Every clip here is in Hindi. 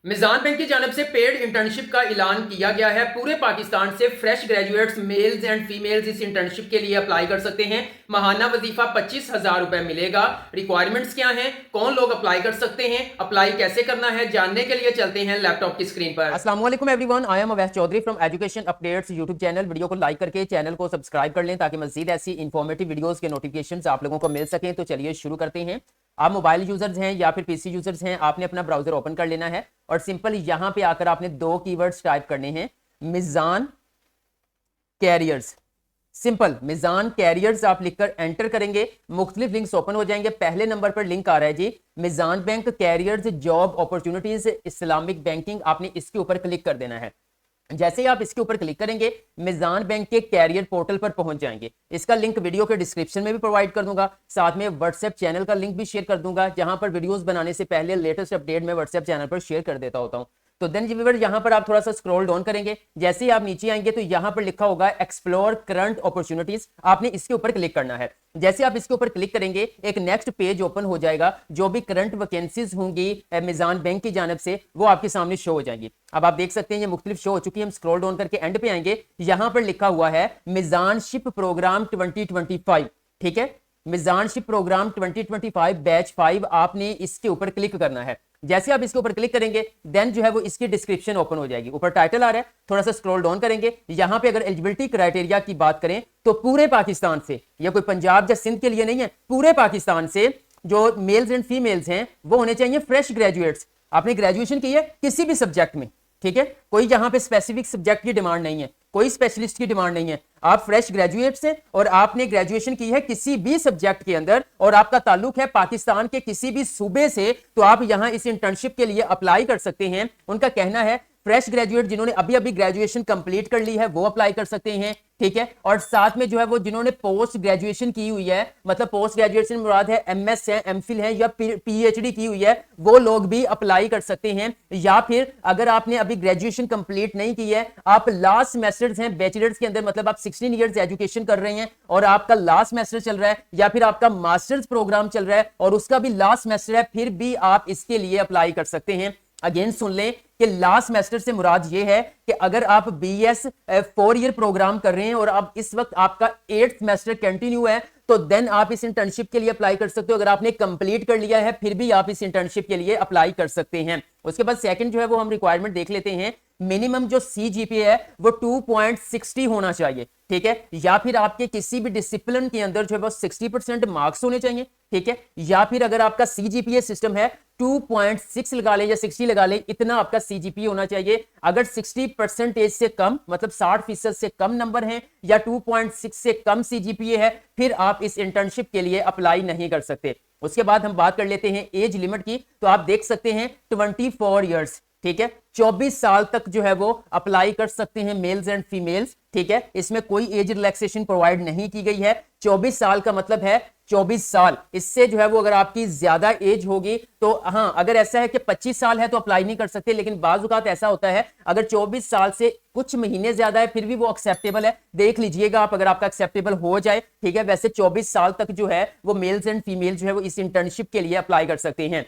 मिजान बैंक की जानब से पेड इंटर्नशिप का ऐलान किया गया है। पूरे पाकिस्तान से fresh graduates mails and females इस इंटर्नशिप के लिए अप्लाई कर सकते हैं। माहाना वजीफा 25,000 रुपए मिलेगा। रिक्वायरमेंट्स क्या हैं, कौन लोग अप्लाई कर सकते हैं, अप्लाई कैसे करना है, जानने के लिए चलते हैं लैपटॉप की स्क्रीन पर। अस्सलाम वालेकुम everyone, I am Awais Chaudhary from education updates YouTube channel. Video को लाइक करके चैनल को सब्सक्राइब कर लें ताकि मजीद ऐसी इंफॉर्मेटिव वीडियोस के नोटिफिकेशंस आप लोगों को मिल सकें। तो चलिए शुरू करते हैं। आप मोबाइल यूजर्स हैं या फिर पीसी यूजर्स हैं, आपने अपना ब्राउजर ओपन कर लेना है और सिंपल यहाँ पे आकर आपने दो कीवर्ड्स टाइप करने हैं, मिजान कैरियर्स। सिंपल मिजान कैरियर्स आप लिखकर एंटर करेंगे, मुख्तलिफ लिंक्स ओपन हो जाएंगे। पहले नंबर पर लिंक आ रहा है जी, Meezan bank careers job opportunities Islamic banking. आपने इसके ऊपर क्लिक कर देना है। जैसे ही आप इसके ऊपर क्लिक करेंगे मिजान बैंक के कैरियर पोर्टल पर पहुंच जाएंगे। इसका लिंक वीडियो के डिस्क्रिप्शन में भी प्रोवाइड कर दूंगा, साथ में व्हाट्सएप चैनल का लिंक भी शेयर कर दूंगा, जहां पर वीडियोस बनाने से पहले लेटेस्ट अपडेट में व्हाट्सएप चैनल पर शेयर कर देता होता हूं। तो देन व्यूअर यहाँ पर आप थोड़ा सा स्क्रॉल डाउन करेंगे, जैसे ही आप नीचे आएंगे तो यहाँ पर लिखा होगा एक्सप्लोर करंट अपॉर्चुनिटीज। आपने इसके ऊपर क्लिक करना है। जैसे आप इसके ऊपर क्लिक करेंगे एक नेक्स्ट पेज ओपन हो जाएगा, जो भी करंट वैकेंसीज होंगी मिजान बैंक की जानब से वो आपके सामने शो हो जाएंगी। अब आप देख सकते हैं ये मुख्तलिफ शो हो चुकी है। हम स्क्रॉल डाउन करके एंड पे आएंगे, यहाँ पर लिखा हुआ है मिजानशिप प्रोग्राम 2025। ठीक है, मिजानशिप प्रोग्राम 2025 बैच 5। आपने इसके ऊपर क्लिक करना है। जैसे आप इसके ऊपर क्लिक करेंगे देन जो है वो इसकी डिस्क्रिप्शन ओपन हो जाएगी। ऊपर टाइटल आ रहा है, थोड़ा सा स्क्रॉल डाउन करेंगे। यहां पे अगर एलिजिबिलिटी क्राइटेरिया की बात करें तो पूरे पाकिस्तान से, या कोई पंजाब या सिंध के लिए नहीं है, पूरे पाकिस्तान से जो मेल्स एंड फीमेल्स हैं वो होने चाहिए फ्रेश ग्रेजुएट्स। आपने ग्रेजुएशन की है किसी भी सब्जेक्ट में, ठीक है, कोई यहां पे स्पेसिफिक सब्जेक्ट की डिमांड नहीं है, कोई स्पेशलिस्ट की डिमांड नहीं है। आप फ्रेश ग्रेजुएट से और आपने ग्रेजुएशन की है किसी भी सब्जेक्ट के अंदर और आपका ताल्लुक है पाकिस्तान के किसी भी सूबे से, तो आप यहां इस इंटर्नशिप के लिए अप्लाई कर सकते हैं। उनका कहना है फ्रेश ग्रेजुएट जिन्होंने अभी अभी ग्रेजुएशन कंप्लीट कर ली है वो अप्लाई कर सकते हैं, ठीक है। और साथ में जो है वो जिन्होंने पोस्ट ग्रेजुएशन की हुई है, मतलब पोस्ट ग्रेजुएशन मुराद है एमएस है, एमफिल है या पीएचडी की हुई है, वो लोग भी अप्लाई कर सकते हैं। या फिर अगर आपने अभी ग्रेजुएशन कंप्लीट नहीं की है, आप लास्ट सेमेस्टर्स हैं बैचलर्स के अंदर, मतलब आप 16 इयर्स एजुकेशन कर रहे हैं और आपका लास्ट सेमेस्टर चल रहा है, या फिर आपका मास्टर्स प्रोग्राम चल रहा है और उसका भी लास्ट सेमेस्टर है, फिर भी आप इसके लिए अप्लाई कर सकते हैं। अगेन सुन लें कि लास्ट सेमेस्टर से मुराद ये है कि अगर आप बीएस 4 ईयर प्रोग्राम कर रहे हैं और अब इस वक्त आपका 8th सेमेस्टर कंटिन्यू है तो देन आप इस इंटर्नशिप के लिए अप्लाई कर सकते हो। अगर आपने कंप्लीट कर लिया है फिर भी आप इस इंटर्नशिप के लिए अप्लाई कर सकते हैं। उसके बाद सेकंड जो है वो हम रिक्वायरमेंट देख लेते हैं। मिनिमम जो सीजीपीए है वो 2.60 होना चाहिए, ठीक है, या फिर आपके किसी भी डिसिप्लिन के अंदर जो है वो 60% मार्क्स होने चाहिए, ठीक है, या फिर अगर आपका सीजीपीए सिस्टम है 2.6 लगा ले या 60 लगा ले, इतना आपका सीजीपीए होना चाहिए। अगर 60% से कम, मतलब 60% से कम नंबर है या 2.6 से कम सीजीपीए है, फिर आप इस इंटर्नशिप के लिए अप्लाई नहीं कर सकते। उसके बाद हम बात कर लेते हैं एज लिमिट की। तो आप देख सकते हैं 24 ईयर्स, ठीक है, 24 साल तक जो है वो अप्लाई कर सकते हैं मेल्स एंड फीमेल्स, ठीक है। इसमें कोई एज रिलैक्सेशन प्रोवाइड नहीं की गई है। 24 साल का मतलब है 24 साल, इससे जो है वो अगर आपकी ज्यादा एज होगी तो हाँ, अगर ऐसा है कि 25 साल है तो अप्लाई नहीं कर सकते, लेकिन बाज़ औक़ात ऐसा होता है अगर 24 साल से कुछ महीने ज्यादा है फिर भी वो एक्सेप्टेबल है। देख लीजिएगा आप, अगर आपका एक्सेप्टेबल हो जाए, ठीक है। वैसे 24 साल तक जो है वो मेल्स एंड फीमेल जो है वो इस इंटर्नशिप के लिए अप्लाई कर सकते हैं।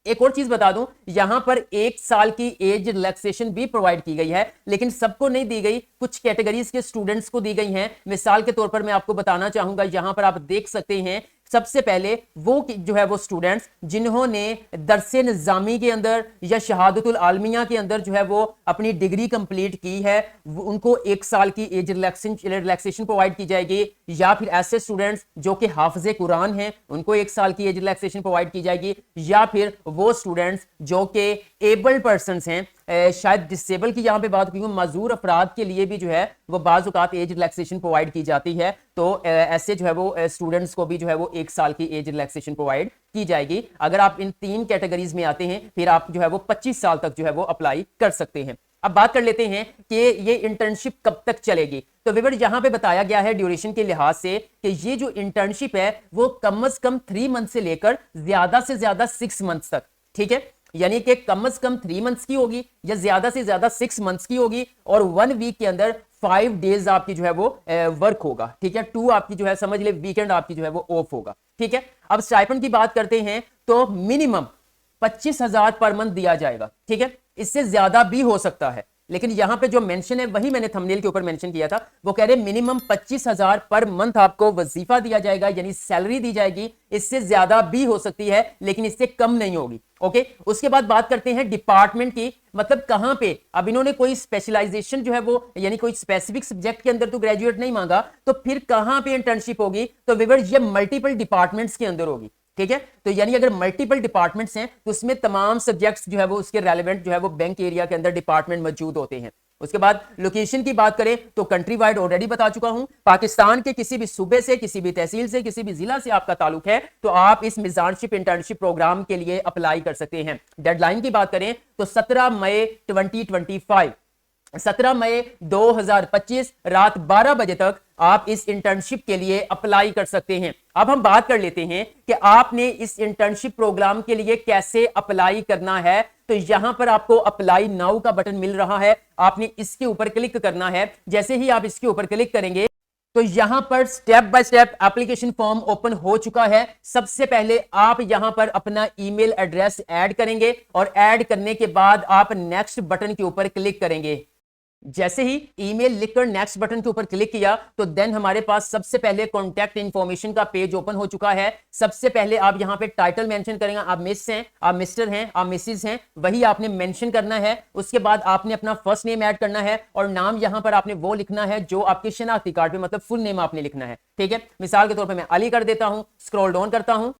एक और चीज बता दूं, यहां पर 1 साल की एज रिलैक्सेशन भी प्रोवाइड की गई है, लेकिन सबको नहीं दी गई, कुछ कैटेगरीज के स्टूडेंट्स को दी गई हैं। मिसाल के तौर पर मैं आपको बताना चाहूंगा, यहां पर आप देख सकते हैं सबसे पहले वो जो है वो स्टूडेंट्स जिन्होंने दरसे निज़ामी के अंदर या शहादतुल आलमिया के अंदर जो है वो अपनी डिग्री कंप्लीट की है, उनको 1 साल की एज रिलैक्सेशन प्रोवाइड की जाएगी। या फिर ऐसे स्टूडेंट्स जो कि हाफिज़े कुरान हैं उनको 1 साल की एज रिलैक्सेशन प्रोवाइड की जाएगी। या फिर वो स्टूडेंट्स जो कि एबल्ड पर्सनस हैं, शायद डिसेबल की यहाँ पे बात की, मजूर अफराद के लिए भी जो है वो बाज़ औक़ात एज रिलैक्सेशन प्रोवाइड की जाती है। तो ऐसे जो है वो स्टूडेंट्स को भी जो है वो 1 साल की एज रिलैक्सेशन प्रोवाइड की जाएगी। अगर आप इन 3 कैटेगरीज में आते हैं फिर आप जो है वो 25 साल तक जो है वो अप्लाई कर सकते हैं। अब बात कर लेते हैं कि ये इंटर्नशिप कब तक चलेगी। तो व्यूअर यहाँ पे बताया गया है ड्यूरेशन के लिहाज से कि ये जो इंटर्नशिप है वो कम से कम 3 मंथ से लेकर ज्यादा से ज्यादा 6 मंथ्स तक, ठीक है, यानी कि कम से कम 3 मंथ्स की होगी या ज्यादा से ज्यादा 6 मंथ्स की होगी और 1 वीक के अंदर 5 डेज आपकी जो है वो वर्क होगा, ठीक है। 2 आपकी जो है समझ ले वीकेंड आपकी जो है वो ऑफ होगा, ठीक है। अब स्टाइपेंड की बात करते हैं तो मिनिमम 25,000 पर मंथ दिया जाएगा। ठीक है, इससे ज्यादा भी हो सकता है, लेकिन यहां पे जो मेंशन है वही मैंने थंबनेल के ऊपर मेंशन किया था। वो कह रहे मिनिमम 25,000 पर मंथ आपको वजीफा दिया जाएगा, यानी सैलरी दी जाएगी। इससे ज्यादा भी हो सकती है लेकिन इससे कम नहीं होगी। ओके, उसके बाद बात करते हैं डिपार्टमेंट की, मतलब कहां पे। अब इन्होंने कोई स्पेशलाइजेशन जो है वो यानी कोई स्पेसिफिक सब्जेक्ट के अंदर तो ग्रेजुएट नहीं मांगा, तो फिर कहां पे इंटर्नशिप होगी? तो व्यूअर्स ये मल्टीपल डिपार्टमेंट्स के अंदर होगी। ठीक है, तो यानी अगर मल्टीपल डिपार्टमेंट्स हैं तो उसमें तमाम सब्जेक्ट्स जो है वो उसके रेलेवेंट जो है वो बैंक एरिया के अंदर डिपार्टमेंट मौजूद होते हैं। उसके बाद लोकेशन की बात करें तो कंट्री वाइड ऑलरेडी बता चुका हूं, पाकिस्तान के किसी भी सूबे से, किसी भी तहसील से, किसी भी जिला से आपका ताल्लुक है तो आप इस मिजानशिप इंटर्नशिप प्रोग्राम के लिए अप्लाई कर सकते हैं। डेडलाइन की बात करें तो 17 मई 2025, 17 मई 2025 रात 12 बजे तक आप इस इंटर्नशिप के लिए अप्लाई कर सकते हैं। अब हम बात कर लेते हैं कि आपने इस इंटर्नशिप प्रोग्राम के लिए कैसे अप्लाई करना है। तो यहां पर आपको अप्लाई नाउ का बटन मिल रहा है, आपने इसके ऊपर क्लिक करना है। जैसे ही आप इसके ऊपर क्लिक करेंगे तो यहां पर step by step application form open हो चुका है। सबसे पहले आप यहां पर अपना ईमेल एड्रेस ऐड करेंगे और ऐड करने के बाद आप नेक्स्ट बटन के ऊपर क्लिक करेंगे। जैसे ही ईमेल लिखकर नेक्स्ट बटन के ऊपर क्लिक किया तो देन हमारे पास सबसे पहले कॉन्टैक्ट इंफॉर्मेशन का पेज ओपन हो चुका है। सबसे पहले आप यहां पे टाइटल मेंशन करेंगे, आप मिस हैं, आप मिस्टर हैं, आप मिसिस हैं, वही आपने मेंशन करना है। उसके बाद आपने अपना फर्स्ट नेम ऐड करना है और नाम यहां पर आपने वो लिखना है जो आपके शनाख्ती कार्ड पे, मतलब फुल नेम आपने लिखना है। ठीक है, मिसाल के तौर पर मैं अली कर देता हूं, स्क्रॉल डाउन करता हूं।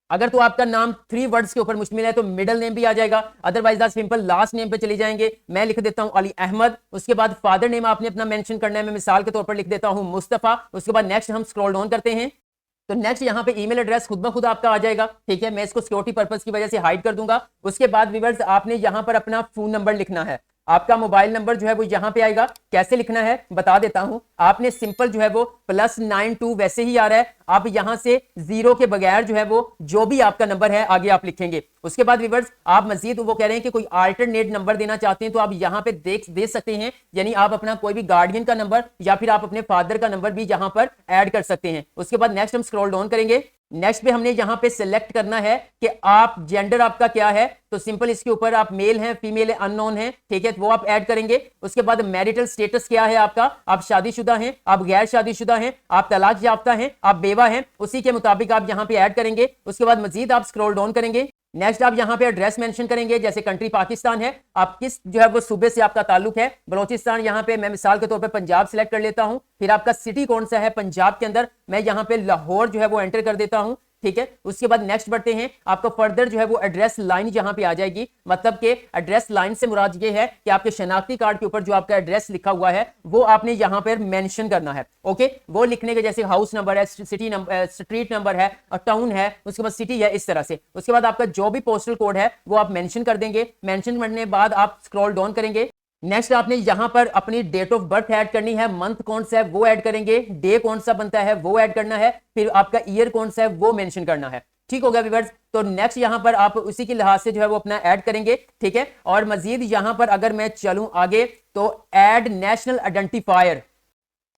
अगर तो आपका नाम 3 वर्ड्स के ऊपर मुश्तमिल है तो मिडिल नेम भी आ जाएगा, अदरवाइज आप सिंपल लास्ट नेम पे चले जाएंगे। मैं लिख देता हूं अली अहमद। उसके बाद फादर नेम आपने अपना मेंशन करना है, मैं मिसाल के तौर पर लिख देता हूं मुस्तफा। उसके बाद नेक्स्ट हम स्क्रॉल डाउन करते हैं तो नेक्स्ट यहाँ पे ईमेल एड्रेस खुद ब खुद आपका आ जाएगा। ठीक है, मैं इसको सिक्योरिटी पर्पस की वजह से हाइड कर दूंगा। उसके बाद व्यूअर्स आपने यहाँ पर अपना फोन नंबर लिखना है, आपका मोबाइल नंबर जो है वो यहां पे आएगा। कैसे लिखना है बता देता हूं, आपने सिंपल जो है वो +92 वैसे ही आ रहा है, आप यहां से 0 के बगैर जो है वो जो भी आपका नंबर है आगे आप लिखेंगे। उसके बाद व्यूअर्स आप मजीद वो कह रहे हैं कि कोई अल्टरनेट नंबर देना चाहते हैं तो आप यहां पे दे सकते हैं, यानी आप अपना कोई भी गार्डियन का नंबर या फिर आप अपने फादर का नंबर भी यहां पर ऐड कर सकते हैं। उसके बाद नेक्स्ट हम स्क्रॉल डाउन करेंगे। नेक्स्ट पे हमने यहां पे सिलेक्ट करना है कि आप जेंडर आपका क्या है, तो सिंपल इसके ऊपर आप मेल हैं, फीमेल है, अननोन है। ठीक है, वो आप ऐड करेंगे। उसके बाद मैरिटल स्टेटस क्या है आपका, आप शादीशुदा हैं, आप गैर शादीशुदा हैं, आप तलाक याफ्ता हैं, आप बेवा हैं, उसी के मुताबिक आप यहां पे ऐड करेंगे। उसके बाद मजीद आप स्क्रॉल डाउन करेंगे। नेक्स्ट आप यहां पे एड्रेस मेंशन करेंगे, जैसे कंट्री पाकिस्तान है, आप किस जो है वो सूबे से आपका ताल्लुक है, बलोचिस्तान, यहां पे मैं मिसाल के तौर पे पंजाब सिलेक्ट कर लेता हूं। फिर आपका सिटी कौन सा है पंजाब के अंदर, मैं यहां पे लाहौर जो है वो एंटर कर देता हूं। ठीक है, उसके बाद नेक्स्ट बढ़ते हैं। आपका फर्दर जो है वो एड्रेस लाइन यहां पे आ जाएगी, मतलब कि एड्रेस लाइन से मुराद ये है कि आपके शनाख्ती कार्ड के ऊपर जो आपका एड्रेस लिखा हुआ है वो आपने यहां पर मेंशन करना है। ओके, वो लिखने के जैसे हाउस नंबर है, सिटी नंबर, स्ट्रीट नंबर है, टाउन है, उसके बाद सिटी है, इस तरह से। उसके बाद आपका जो भी पोस्टल कोड है वो आप मेंशन कर देंगे। मेंशन करने के बाद आप स्क्रॉल डाउन करेंगे। नेक्स्ट आपने यहां पर अपनी डेट ऑफ बर्थ ऐड करनी है, मंथ कौन सा है वो ऐड करेंगे, डे कौन सा बनता है वो ऐड करना है, फिर आपका ईयर कौन सा है वो मेंशन करना है। ठीक हो गया व्यूअर्स, तो नेक्स्ट यहां पर आप उसी के लिहाज से जो है वो अपना ऐड करेंगे। ठीक है, और मजीद यहां पर अगर मैं चलूं आगे तो ऐड नेशनल आइडेंटिफायर,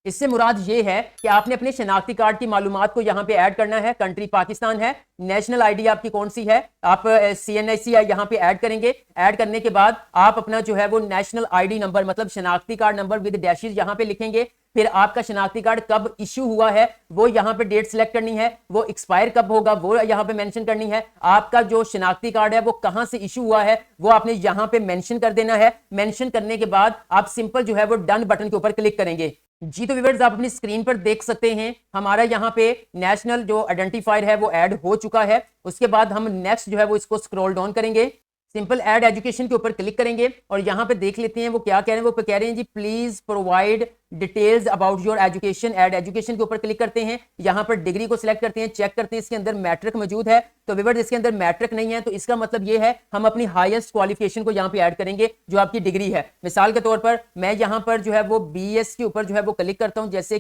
इससे मुराद ये है कि आपने अपने शनाख्ती कार्ड की मालूमात को यहां पे ऐड करना है। कंट्री पाकिस्तान है, नेशनल आईडी आपकी कौन सी है, आप CNIC यहां पे ऐड करेंगे। ऐड करने के बाद आप अपना जो है वो नेशनल आईडी नंबर, मतलब शनाख्ती कार्ड नंबर विद डैशेस यहां पे लिखेंगे। फिर आपका शनाख्ती कार्ड कब इश्यू हुआ है वो यहां पे डेट सेलेक्ट करनी है, वो एक्सपायर कब होगा वो यहां पे मेंशन करनी है। आपका जो शनाख्ती कार्ड है वो कहां से इश्यू हुआ है वो आपने यहां पे मेंशन कर देना है। मेंशन करने के बाद आप सिंपल जो है वो डन बटन के ऊपर क्लिक करेंगे। जी, तो व्यूअर्स आप अपनी स्क्रीन पर देख सकते हैं हमारा यहाँ पे नेशनल जो आइडेंटिफायर है वो ऐड हो चुका है। उसके बाद हम नेक्स्ट जो है वो इसको स्क्रॉल डाउन करेंगे, सिंपल ऐड एजुकेशन के ऊपर क्लिक करेंगे और यहाँ पे देख लेते हैं वो क्या कह रहे हैं। वो कह रहे हैं जी please provide details about your education. Add education के ऊपर क्लिक करते हैं, यहाँ पर डिग्री को सिलेक्ट करते हैं, चेक करते हैं इसके अंदर मैट्रिक मौजूद है। तो व्यूअर्स इसके अंदर मैट्रिक नहीं है तो इसका मतलब ये है हम अपनी हाईएस्ट क्वालिफिकेशन को यहाँ पे ऐड करेंगे जो आपकी डिग्री है। मिसाल के तौर पर मैं यहाँ पर जो है वो BS के ऊपर जो है वो क्लिक करता हूँ, जैसे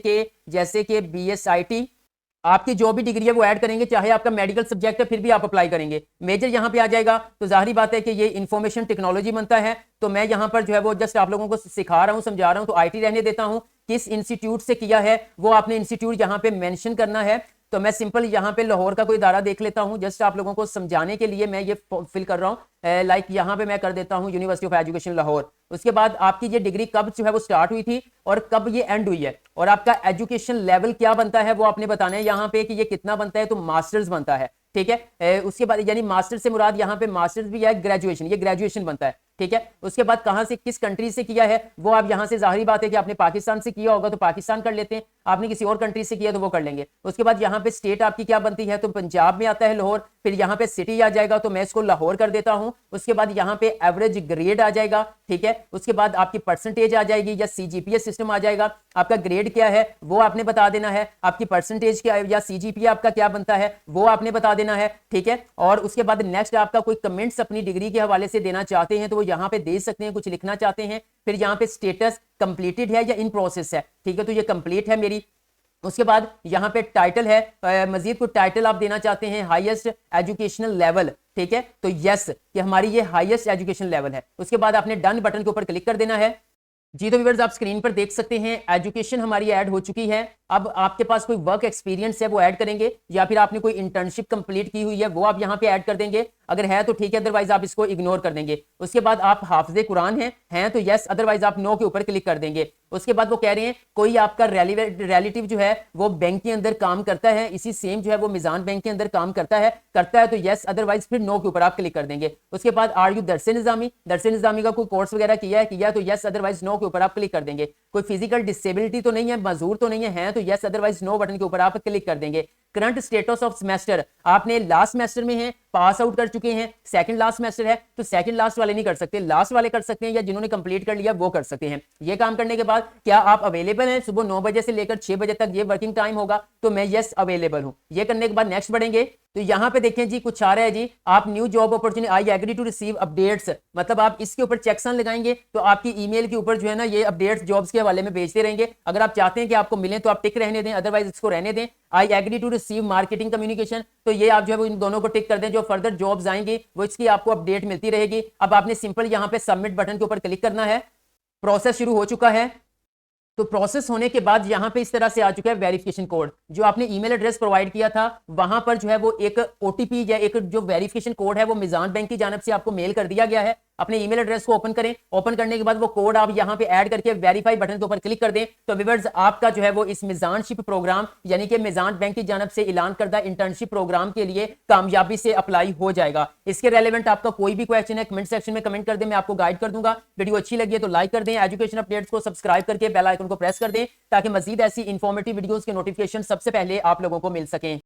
कि BSIT। आपकी जो भी डिग्री है वो ऐड करेंगे, चाहे आपका मेडिकल सब्जेक्ट है फिर भी आप अप्लाई करेंगे। मेजर यहाँ पे आ जाएगा तो जाहिर बात है कि ये इंफॉर्मेशन टेक्नोलॉजी बनता है, तो मैं यहाँ पर जो है वो जस्ट आप लोगों को सिखा रहा हूँ, समझा रहा हूँ, तो IT रहने देता हूँ। किस इंस्टीट्यूट से किया है वो आपने इंस्टीट्यूट यहाँ पे मेंशन करना है। तो मैं सिंपल यहाँ पे लाहौर का कोई इदारा देख लेता हूँ, जस्ट आप लोगों को समझाने के लिए मैं ये फिल कर रहा हूँ। लाइक यहाँ पे मैं कर देता हूँ यूनिवर्सिटी ऑफ एजुकेशन लाहौर। उसके बाद आपकी ये डिग्री कब जो है वो स्टार्ट हुई थी और कब ये एंड हुई है, और आपका एजुकेशन लेवल क्या बनता है वो आपने बताना है यहाँ पे कि ये कितना बनता है, तो मास्टर्स बनता है, ठीक है। उसके बाद यानी मास्टर्स से मुराद यहाँ पे मास्टर्स भी है, ग्रेजुएशन, ये ग्रेजुएशन बनता है, ठीक है। उसके बाद कहां से किस कंट्री से किया है वो आप यहां से, जाहिर बात है कि आपने पाकिस्तान से किया होगा तो पाकिस्तान कर लेते हैं, आपने किसी और कंट्री से किया तो वो कर लेंगे। उसके बाद यहाँ पे स्टेट आपकी क्या बनती है, तो पंजाब में आता है लाहौर, फिर यहाँ पे सिटी आ जाएगा तो मैं इसको लाहौर कर देता हूं। उसके बाद यहाँ पे एवरेज ग्रेड आ जाएगा, ठीक है। उसके बाद आपकी परसेंटेज आ जाएगी या सीजीपीए सिस्टम आ जाएगा, आपका ग्रेड क्या है वो आपने बता देना है, आपकी परसेंटेज क्या है या सीजीपीए आपका क्या बनता है वो आपने बता देना है, ठीक है। और उसके बाद नेक्स्ट आपका कोई कमेंट्स अपनी डिग्री के हवाले से देना चाहते हैं तो वो यहाँ पे दे सकते हैं, कुछ लिखना चाहते हैं। फिर यहाँ पे स्टेटस कंप्लीटेड है या इन प्रोसेस है, ठीक है, तो ये कंप्लीट है मेरी। उसके बाद यहाँ पे टाइटल है, मजीद कुछ टाइटल आप देना चाहते हैं, हाईएस्ट एजुकेशनल लेवल, ठीक है, तो यस कि हमारी ये हाईएस्ट एजुकेशन लेवल है। उसके बाद आपने डन बटन के ऊपर क्लिक कर देना है। जी तो व्यूअर्स आप स्क्रीन पर देख सकते हैं एजुकेशन हमारी ऐड हो चुकी है। अब आपके पास कोई वर्क एक्सपीरियंस है वो ऐड करेंगे, या फिर आपने कोई इंटर्नशिप कंप्लीट की हुई है वो आप यहाँ पे ऐड कर देंगे, अगर है तो ठीक है, अदरवाइज आप इसको इग्नोर कर देंगे। उसके बाद आप हाफिज़े कुरान हैं तो यस, अदरवाइज आप नो के ऊपर क्लिक कर देंगे। उसके बाद वो कह रहे हैं कोई आपका रिलेटिव जो है वो बैंक के अंदर काम करता है, इसी सेम जो है वो मिजान बैंक के अंदर काम करता है तो यस, अदरवाइज फिर नो के ऊपर आप क्लिक कर देंगे। उसके बाद आर यू दरसे निजामी का कोई कोर्स वगैरह किया है तो यस, अदरवाइज नो के ऊपर आप क्लिक कर देंगे। कोई फिजिकल डिसेबिलिटी तो नहीं है, मजदूर तो नहीं है तो यस, अदरवाइज नो बटन के ऊपर आप क्लिक कर देंगे। करंट स्टेटस ऑफ सेमेस्टर, आपने लास्ट सेमेस्टर में हैं, पास आउट कर चुके हैं, सेकंड लास्ट सेमेस्टर है तो सेकंड लास्ट वाले नहीं कर सकते, लास्ट वाले कर सकते हैं, या जिन्होंने कंप्लीट कर लिया वो कर सकते हैं। ये काम करने के बाद क्या आप अवेलेबल हैं, सुबह 9 बजे से लेकर 6 बजे तक ये वर्किंग टाइम होगा, तो मैं यस अवेलेबल हूं। ये करने के बाद नेक्स्ट बढ़ेंगे तो यहाँ पे देखें जी कुछ आ रहा है जी, आप new job opportunity I agree to receive updates, मतलब आप इसके ऊपर चेकसन लगाएंगे तो आपकी ईमेल के ऊपर जो है ना ये अपडेट्स जॉब्स के हवाले में भेजते रहेंगे। अगर आप चाहते हैं कि आपको मिले तो आप टिक रहने दें, अदरवाइज इसको रहने दें। I agree to receive marketing communication, तो ये आप जो है वो इन दोनों को टिक कर दें, जो फर्दर जॉब्स आएंगी वो इसकी आपको अपडेट मिलती रहेगी। अब आपने सिंपल यहाँ पे सबमिट बटन के ऊपर क्लिक करना है। प्रोसेस शुरू हो चुका है, तो प्रोसेस होने के बाद यहाँ पे इस तरह से आ चुका है वेरिफिकेशन कोड, जो आपने ईमेल एड्रेस प्रोवाइड किया था वहां पर जो है वो एक ओटीपी या एक जो वेरिफिकेशन कोड है वो मिजान बैंक की जानिब से आपको मेल कर दिया गया है। अपने ईमेल एड्रेस को ओपन करें, ओपन करने के बाद वो कोड आप यहाँ पे ऐड करके वेरीफाई बटन के ऊपर क्लिक कर दें, तो व्यूअर्स आपका जो है वो इस मिजानशिप प्रोग्राम यानी कि मिजान बैंक की जानिब से ऐलान करदा इंटर्नशिप प्रोग्राम के लिए कामयाबी से अप्लाई हो जाएगा। इसके रेलेवेंट आपका कोई भी क्वेश्चन है कमेंट सेक्शन में कमेंट कर दें, मैं आपको गाइड कर दूंगा। वीडियो अच्छी लगी है तो लाइक कर दें, एजुकेशन अपडेट्स को सब्सक्राइब करके बेल आइकन को प्रेस कर दें ताकि मजीद ऐसी इंफॉर्मेटिव वीडियोस के नोटिफिकेशन सबसे पहले आप लोगों को मिल सकें।